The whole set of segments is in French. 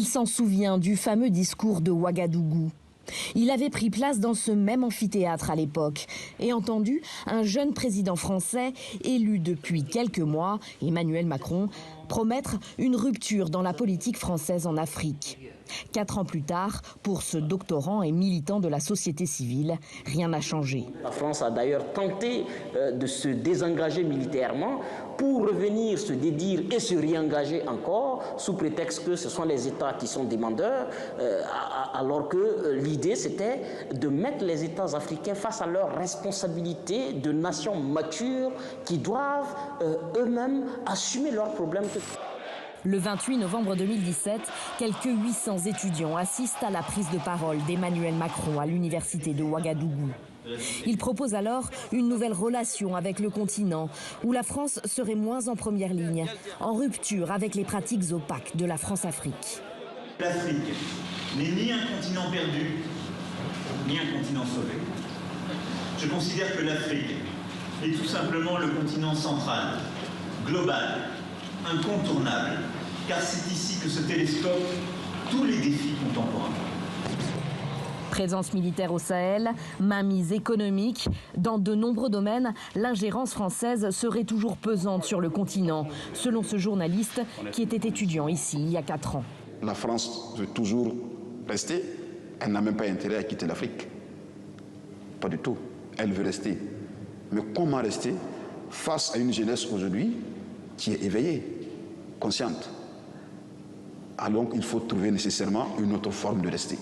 s'en souvient du fameux discours de Ouagadougou. Il avait pris place dans ce même amphithéâtre à l'époque et entendu un jeune président français, élu depuis quelques mois, Emmanuel Macron, promettre une rupture dans la politique française en Afrique. 4 ans plus tard, pour ce doctorant et militant de la société civile, rien n'a changé. La France a d'ailleurs tenté de se désengager militairement pour revenir se dédire et se réengager encore sous prétexte que ce sont les États qui sont demandeurs, alors que l'idée c'était de mettre les États africains face à leurs responsabilités de nations matures qui doivent eux-mêmes assumer leurs problèmes. Le 28 novembre 2017, quelques 800 étudiants assistent à la prise de parole d'Emmanuel Macron à l'université de Ouagadougou. Il propose alors une nouvelle relation avec le continent, où la France serait moins en première ligne, en rupture avec les pratiques opaques de la France-Afrique. L'Afrique n'est ni un continent perdu, ni un continent sauvé. Je considère que l'Afrique est tout simplement le continent central, global, incontournable, car c'est ici que se télescopent tous les défis contemporains. Présence militaire au Sahel, mainmise économique. Dans de nombreux domaines, l'ingérence française serait toujours pesante sur le continent, selon ce journaliste qui était étudiant ici il y a 4 ans. La France veut toujours rester. Elle n'a même pas intérêt à quitter l'Afrique. Pas du tout. Elle veut rester. Mais comment rester face à une jeunesse aujourd'hui qui est éveillée, consciente? Alors il faut trouver nécessairement une autre forme de rester.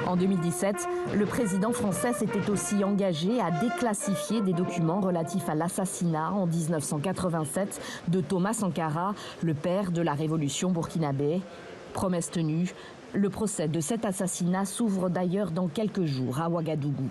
En 2017, le président français s'était aussi engagé à déclassifier des documents relatifs à l'assassinat en 1987 de Thomas Sankara, le père de la révolution burkinabé. Promesse tenue, le procès de cet assassinat s'ouvre d'ailleurs dans quelques jours à Ouagadougou.